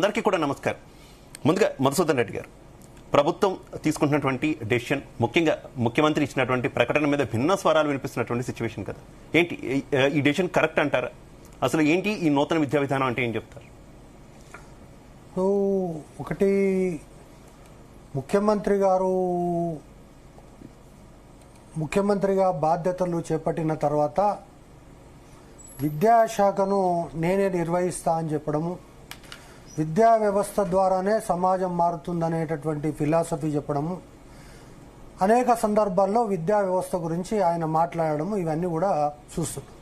అందరికీ కూడా నమస్కారం. ముందుగా మధుసూదన్ రెడ్డి గారు, ప్రభుత్వం తీసుకుంటున్నటువంటి డెసిషన్, ముఖ్యంగా ముఖ్యమంత్రి ఇచ్చినటువంటి ప్రకటన మీద భిన్న స్వరాలు వినిపిస్తున్నటువంటి సిచ్యువేషన్ కదా, ఏంటి ఈ డెసిషన్ కరెక్ట్ అంటారా? అసలు ఏంటి ఈ నూతన విద్యా విధానం అంటే ఏం చెప్తారు? ఒకటి, ముఖ్యమంత్రిగా బాధ్యతలు చేపట్టిన తర్వాత విద్యాశాఖను నేనే నిర్వహిస్తా అని చెప్పడము, విద్యా వ్యవస్థ ద్వారానే సమాజం మారుతుందనేటటువంటి ఫిలాసఫీ చెప్పడము, అనేక సందర్భాల్లో విద్యా వ్యవస్థ గురించి ఆయన మాట్లాడడము, ఇవన్నీ కూడా చూస్తున్నాం.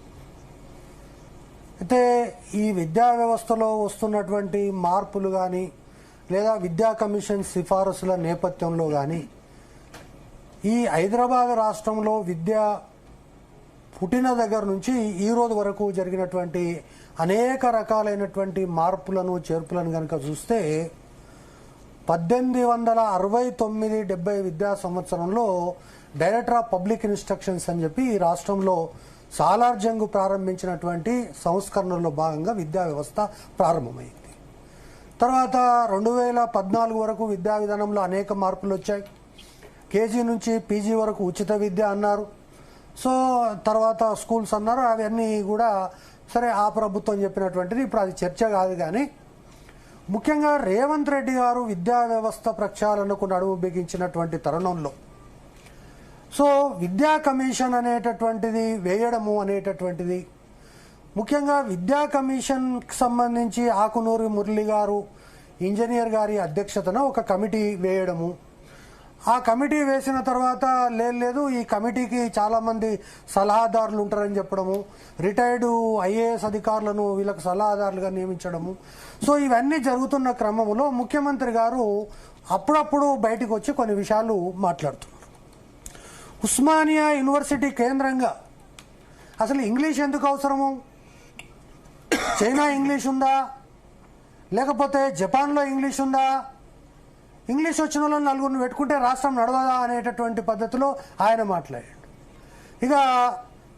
అయితే ఈ విద్యా వ్యవస్థలో వస్తున్నటువంటి మార్పులు కానీ లేదా విద్యా కమిషన్ సిఫారసుల నేపథ్యంలో కానీ ఈ హైదరాబాద్ రాష్ట్రంలో విద్య పుట్టిన దగ్గర నుంచి ఈ రోజు వరకు జరిగినటువంటి అనేక రకాలైనటువంటి మార్పులను చేర్పులను కనుక చూస్తే 1869-70 విద్యా సంవత్సరంలో డైరెక్టర్ ఆఫ్ పబ్లిక్ ఇన్స్ట్రక్షన్స్ అని చెప్పి ఈ రాష్ట్రంలో సాలార్జంగ్ ప్రారంభించినటువంటి సంస్కరణలో భాగంగా విద్యా వ్యవస్థ ప్రారంభమైంది. తర్వాత 2014 వరకు విద్యా విధానంలో అనేక మార్పులు వచ్చాయి. కేజీ నుంచి పీజీ వరకు ఉచిత విద్య అన్నారు. సో తర్వాత స్కూల్స్ అన్నారు. అవన్నీ కూడా సరే, ఆ ప్రభుత్వం చెప్పినటువంటిది, ఇప్పుడు అది చర్చ కాదు. కానీ ముఖ్యంగా రేవంత్ రెడ్డి గారు విద్యా వ్యవస్థ ప్రక్షాళనకు నడుము బిగించినటువంటి తరుణంలో సో విద్యా కమిషన్ అనేటటువంటిది వేయడము అనేటటువంటిది, ముఖ్యంగా విద్యా కమిషన్కి సంబంధించి ఆకునూరి మురళి గారు ఇంజనీర్ గారి అధ్యక్షతన ఒక కమిటీ వేయడము, ఆ కమిటీ వేసిన తర్వాత లేదు ఈ కమిటీకి చాలామంది సలహాదారులు ఉంటారని చెప్పడము, రిటైర్డ్ ఐఏఎస్ అధికారులను వీళ్ళకి సలహాదారులుగా నియమించడము. సో ఇవన్నీ జరుగుతున్న క్రమంలో ముఖ్యమంత్రి గారు అప్పుడప్పుడు బయటకు వచ్చి కొన్ని విషయాలు మాట్లాడుతున్నారు. ఉస్మానియా యూనివర్సిటీ కేంద్రంగా అసలు ఇంగ్లీష్ ఎందుకు అవసరము? చైనా ఇంగ్లీష్ ఉందా, లేకపోతే జపాన్లో ఇంగ్లీష్ ఉందా? ఇంగ్లీష్ వచ్చిన వాళ్ళని నలుగురిని పెట్టుకుంటే రాష్ట్రం నడవదా అనేటటువంటి పద్ధతిలో ఆయన మాట్లాడాడు. ఇక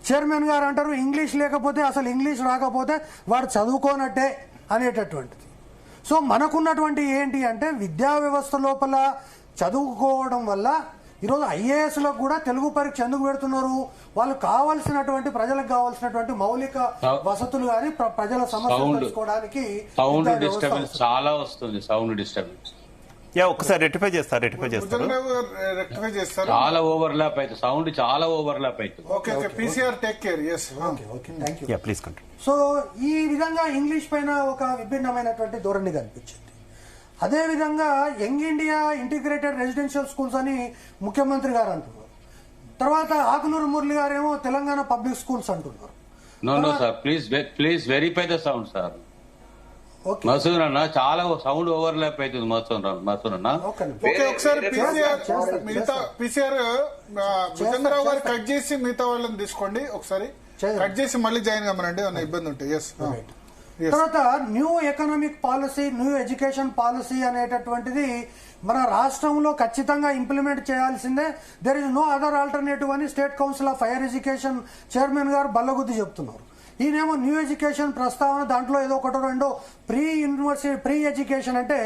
చైర్మన్ గారు అంటారు ఇంగ్లీష్ లేకపోతే, అసలు ఇంగ్లీష్ రాకపోతే వాడు చదువుకోనట్టే అనేటటువంటిది. సో మనకున్నటువంటి ఏంటి అంటే విద్యా వ్యవస్థ లోపల చదువుకోవడం వల్ల ఈరోజు ఐఏఎస్లకు కూడా తెలుగు పరీక్ష ఎందుకు పెడుతున్నారు? వాళ్ళు కావాల్సినటువంటి ప్రజలకు కావాల్సినటువంటి మౌలిక వసతులు కానీ ప్రజల సమస్యలు తెలుసుకోవడానికి చాలా వస్తుంది. సౌండ్ డిస్టర్బెన్స్ ఒకసారి రెక్టిఫై చేస్తారు. చాలా ఓవర్లాప్ అవుతుంది, సౌండ్ చాలా ఓవర్లాప్ అవుతుంది. సో ఈ విధంగా ఇంగ్లీష్ పైన ఒక విభిన్నమైనటువంటి ధోరణి కనిపించింది. అదేవిధంగా young India integrated residential schools అని ముఖ్యమంత్రి గారు అంటున్నారు. తర్వాత ఆకునూరు మురళి గారేమో తెలంగాణ పబ్లిక్ స్కూల్స్ అంటున్నారు. No sir, please verify the sound sir. Masood అన్న, చాలా సౌండ్ ఓవర్లాప్ అవుతుంది. మసూద్ అన్న ఒకసారి పీసీఆర్ భుజంగరావు గారు కట్ చేసి మిగతా వాళ్ళని తీసుకోండి. ఒకసారి కట్ చేసి మళ్ళీ జాయిన్ కమ్మనండి, ఏమన్నా ఇబ్బంది ఉంటే. తర్వాత new economic policy, new education policy అనేటటువంటిది మన రాష్ట్రంలో ఖచ్చితంగా ఇంప్లిమెంట్ చేయాల్సిందే. There is no other alternative అని state council of higher education chairman గారు బల్లగుద్ది చెప్తున్నారు. ఈయనేమో న్యూ ఎడ్యుకేషన్ ప్రస్తావన, దాంట్లో ఏదో ఒకటో రెండో ప్రీ ఎడ్యుకేషన్ అంటే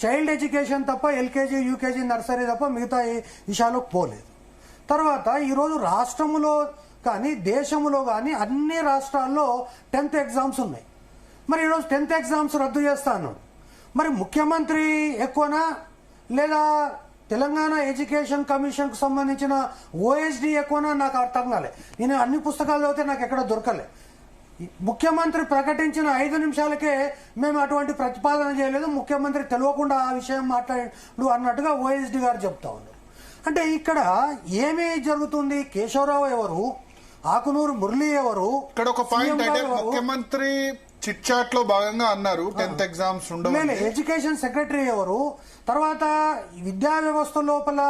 చైల్డ్ ఎడ్యుకేషన్ తప్ప ఎల్కేజీ, యూకేజీ, నర్సరీ తప్ప మిగతా విషయాలకు పోలేదు. తర్వాత ఈరోజు రాష్ట్రంలో కానీ దేశంలో కానీ అన్ని రాష్ట్రాల్లో 10th ఎగ్జామ్స్ ఉన్నాయి. మరి ఈరోజు 10th ఎగ్జామ్స్ రద్దు చేస్తాను. మరి ముఖ్యమంత్రి ఎక్కువనా లేదా తెలంగాణ ఎడ్యుకేషన్ కమిషన్ కు సంబంధించిన ఓఎస్డీ ఎక్కువనా? నాకు అర్థం కాలే. నేను అన్ని పుస్తకాలు చదివితే నాకు ఎక్కడ దొరకలే. ముఖ్యమంత్రి ప్రకటించిన 5 నిమిషాలకే మేము అటువంటి ప్రతిపాదన చేయలేదు, ముఖ్యమంత్రి తెలియకుండా ఆ విషయం మాట్లాడు అన్నట్టుగా ఓఎస్డీ గారు చెప్తా ఉన్నారు. అంటే ఇక్కడ ఏమి జరుగుతుంది? కేశవరావు ఎవరు? ఆకునూరు మురళి ఎవరు? ఇక్కడ ఒక పాయింట్ అంటే ముఖ్యమంత్రి చిట్ చాట్ లో భాగంగా అన్నారు 10th ఎగ్జామ్స్ ఉండవు. ఎడ్యుకేషన్ సెక్రటరీ ఎవరు? తర్వాత విద్యా వ్యవస్థ లోపల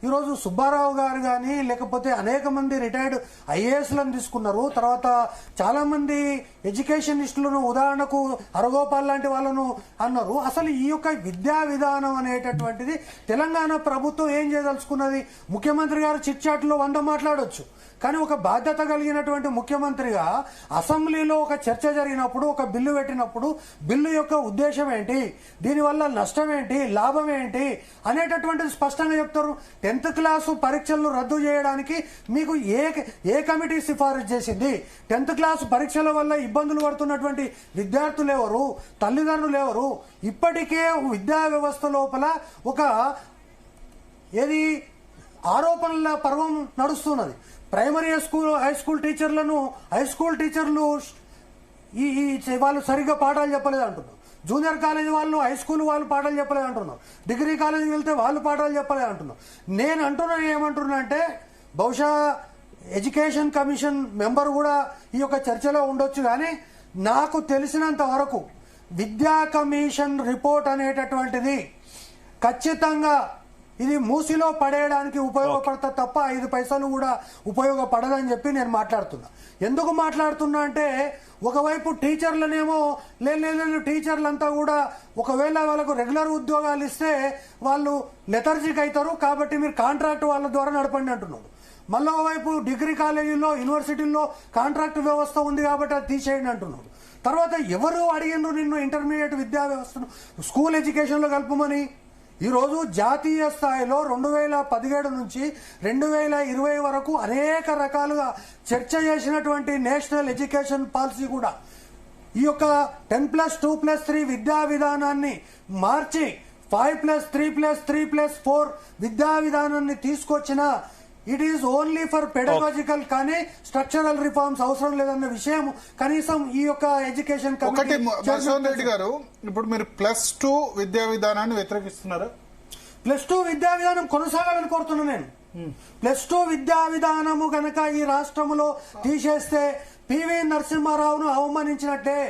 ఈరోజు సుబ్బారావు గారు కానీ లేకపోతే అనేక మంది రిటైర్డ్ ఐఏఎస్లను తీసుకున్నారు. తర్వాత చాలా మంది ఎడ్యుకేషనిస్టులను, ఉదాహరణకు హరగోపాల్ లాంటి వాళ్ళను అన్నారు. అసలు ఈ యొక్క విద్యా విధానం అనేటటువంటిది తెలంగాణ ప్రభుత్వం ఏం చేయదలుచుకున్నది? ముఖ్యమంత్రి గారు చిట్ చాట్లో 100 మాట్లాడొచ్చు, కానీ ఒక బాధ్యత కలిగినటువంటి ముఖ్యమంత్రిగా అసెంబ్లీలో ఒక చర్చ జరిగినప్పుడు, ఒక బిల్లు పెట్టినప్పుడు బిల్లు యొక్క ఉద్దేశం ఏంటి, దీనివల్ల నష్టం ఏంటి, లాభం ఏంటి అనేటటువంటిది స్పష్టంగా చెప్తారు. 10th క్లాసు పరీక్షలను రద్దు చేయడానికి మీకు ఏ కమిటీ సిఫారసు చేసింది? 10th క్లాసు పరీక్షల వల్ల ఇబ్బందులు పడుతున్నటువంటి విద్యార్థులు ఎవరు, తల్లిదండ్రులు ఎవరు? ఇప్పటికే విద్యా వ్యవస్థ లోపల ఒక ఏది ఆరోపణల పర్వం నడుస్తున్నది. ప్రైమరీ స్కూల్, హై స్కూల్ టీచర్లు వాళ్ళు సరిగ్గా పాఠాలు చెప్పలేదు అంటున్నారు. జూనియర్ కాలేజ్ వాళ్ళు, హై స్కూల్ వాళ్ళు పాఠాలు చెప్పలేదు అంటున్నారు. డిగ్రీ కాలేజీకి వెళ్తే వాళ్ళు పాఠాలు చెప్పలేదు అంటున్నారు. నేను ఏమంటున్నా అంటే బహుశా ఎడ్యుకేషన్ కమిషన్ మెంబర్ కూడా ఈ యొక్క చర్చలో ఉండొచ్చు, కానీ నాకు తెలిసినంత వరకు విద్యా కమిషన్ రిపోర్ట్ అనేటటువంటిది ఖచ్చితంగా ఇది మూసిలో పడేయడానికి ఉపయోగపడతా తప్ప 5 పైసలు కూడా ఉపయోగపడదని చెప్పి నేను మాట్లాడుతున్నా. ఎందుకు మాట్లాడుతున్నా అంటే ఒకవైపు టీచర్లనేమో లేదు టీచర్లంతా కూడా ఒకవేళ వాళ్ళకు రెగ్యులర్ ఉద్యోగాలు ఇస్తే వాళ్ళు లెథర్జీకి అవుతారు, కాబట్టి మీరు కాంట్రాక్ట్ వాళ్ళ ద్వారా నడపండి అంటున్నారు. మళ్ళీ ఒకవైపు డిగ్రీ కాలేజీల్లో, యూనివర్సిటీల్లో కాంట్రాక్ట్ వ్యవస్థ ఉంది కాబట్టి అది తీసేయండి అంటున్నారు. తర్వాత ఎవరు అడిగినారు నిన్ను ఇంటర్మీడియట్ విద్యా వ్యవస్థను స్కూల్ ఎడ్యుకేషన్లో కలుపమని? ఈరోజు జాతీయ స్థాయిలో 2017 నుంచి 2020 వరకు అనేక రకాలుగా చర్చ చేసినటువంటి నేషనల్ ఎడ్యుకేషన్ పాలసీ కూడా ఈ యొక్క 10+2+3 విద్యా విధానాన్ని మార్చి 5+3+3+4 విద్యా విధానాన్ని తీసుకొచ్చిన it is only for pedagogical, కానీ స్ట్రక్చరల్ రిఫార్మ్స్ అవసరం లేదన్న విషయం కనీసం ఈ యొక్క ఎడ్యుకేషన్ ఒకటి. మధుసూదన్ రెడ్డి గారు, ఇప్పుడు మీరు +2 విద్యా విధానాన్ని వ్యతిరేకిస్తున్నారు. +2 విద్యా విధానం కొనసాగాలని కోరుతున్నా నేను. +2 విద్యా విధానము గనక ఈ రాష్ట్రంలో తీసేస్తే పివి నరసింహారావును అవమానించినట్టే.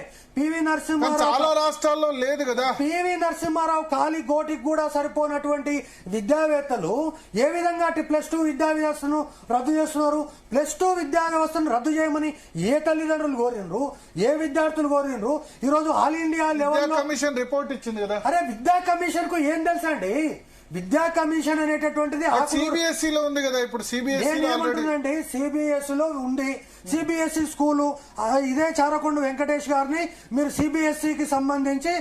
చాలా రాష్ట్రాల్లో లేదు కదా. పివి నరసింహారావు కాలి గోటికి కూడా సరిపోయినటువంటి విద్యావేత్తలు ఏ విధంగా +2 విద్యా వ్యవస్థను రద్దు చేస్తున్నారు? +2 విద్యా వ్యవస్థను రద్దు చేయమని ఏ తల్లిదండ్రులు కోరినరు, ఏ విద్యార్థులు కోరినరు? ఈ రోజు all India level commission report ఇచ్చింది కదా. అరే విద్యా కమిషన్ కు ఏం తెలుసా అండి? విద్యా కమిషన్ అనేటటువంటిది సిబిఎస్ఈ లో ఉంది కదా. ఇప్పుడు ఏమంటుందండి? సిబిఎస్ఈ లో ఉంది. సిబిఎస్ఈ స్కూలు ఇదే చారకొండ వెంకటేష్ గారిని మీరు సిబిఎస్ఈకి సంబంధించి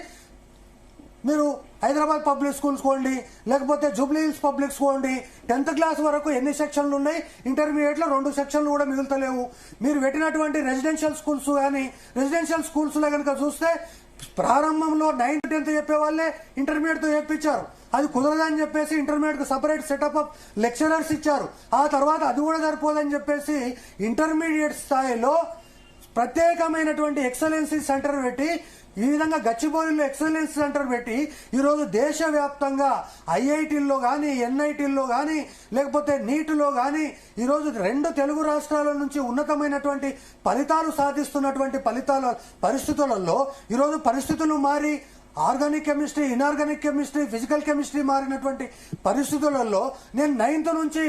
మీరు హైదరాబాద్ పబ్లిక్ స్కూల్స్ కోండి, లేకపోతే Jubilee hills public school 10th class వరకు ఎన్ని సెక్షన్లు ఉన్నాయి? ఇంటర్మీడియట్ లో 2 సెక్షన్లు కూడా మిగులుతలేవు. మీరు పెట్టినటువంటి రెసిడెన్షియల్ స్కూల్స్ కానీ, రెసిడెన్షియల్ స్కూల్స్ లో కనుక చూస్తే ప్రారంభంలో 9th 10th చెప్పే వాళ్ళే ఇంటర్మీడియట్ తో చెప్పించారు. అది కుదరదని చెప్పేసి ఇంటర్మీడియట్ కు సపరేట్ సెటప్ ఆఫ్ లెక్చరర్స్ ఇచ్చారు. ఆ తర్వాత అది కూడా సరిపోదని చెప్పేసి ఇంటర్మీడియట్ స్థాయిలో ప్రత్యేకమైనటువంటి ఎక్సలెన్సీ సెంటర్ పెట్టి, ఈ విధంగా గచ్చిబౌలిలో ఎక్సలెన్స్ సెంటర్ పెట్టి ఈరోజు దేశవ్యాప్తంగా ఐఐటీల్లో కానీ, ఎన్ఐటీల్లో కానీ, లేకపోతే నీట్లో కానీ ఈరోజు 2 తెలుగు రాష్ట్రాల నుంచి ఉన్నతమైనటువంటి ఫలితాలు సాధిస్తున్నటువంటి పరిస్థితులలో ఈరోజు పరిస్థితులు మారి organic chemistry, inorganic chemistry, physical chemistry మారినటువంటి పరిస్థితులలో నేను 9th నుంచి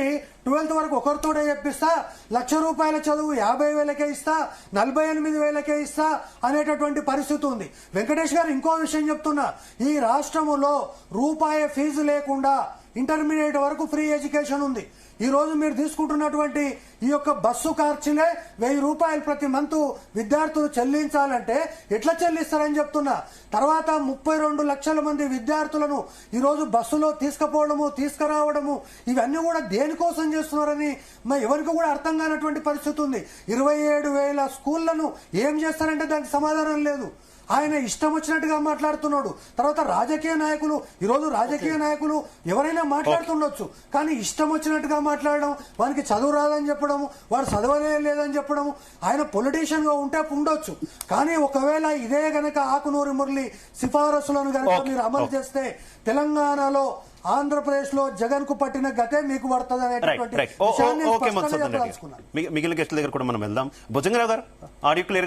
12th వరకు ఒకరితోనే చెప్పిస్తా, ₹1,00,000 చదువు 50,000కే ఇస్తా, 48,000కే ఇస్తా అనేటటువంటి పరిస్థితి ఉంది. వెంకటేష్ గారు ఇంకో విషయం చెప్తున్నా, ఈ రాష్ట్రములో రూపాయి ఫీజు లేకుండా ఇంటర్మీడియట్ వరకు ఫ్రీ ఎడ్యుకేషన్ ఉంది. ఈ రోజు మీరు తీసుకుంటున్నటువంటి ఈ యొక్క బస్సు ఖర్చులే ₹1,000 ప్రతి మంత్ విద్యార్థులు చెల్లించాలంటే ఎట్లా చెల్లిస్తారని చెప్తున్నా. తర్వాత 32 లక్షల మంది విద్యార్థులను ఈ రోజు బస్సులో తీసుకుపోవడము, తీసుకురావడము ఇవన్నీ కూడా దేనికోసం చేస్తున్నారని ఎవరికి కూడా అర్థం కానటువంటి పరిస్థితి ఉంది. 27,000 స్కూళ్లను ఏం చేస్తారంటే దానికి సమాధానం లేదు. ఆయన ఇష్టం వచ్చినట్టుగా మాట్లాడుతున్నాడు. తర్వాత రాజకీయ నాయకులు, ఈరోజు రాజకీయ నాయకులు ఎవరైనా మాట్లాడుతుండొచ్చు, కానీ ఇష్టం వచ్చినట్టుగా మాట్లాడడం, వానికి చదువు రాదని చెప్పడం, వాడు చదవలేదని చెప్పడం, ఆయన పొలిటీషియన్ గా ఉంటే ఉండొచ్చు. కానీ ఒకవేళ ఇదే గనక ఆకునూరి మురళి సిఫారసులను గనక మీరు అమలు చేస్తే తెలంగాణలో, ఆంధ్రప్రదేశ్ లో జగన్ కు పట్టిన గతే మీకు పడుతుంది అనేటువంటి మిగిలిన గెస్ట్ల దగ్గర కూడా మనం వెళ్దాం. భుజంగరావు గారు, ఆడియో క్లియర్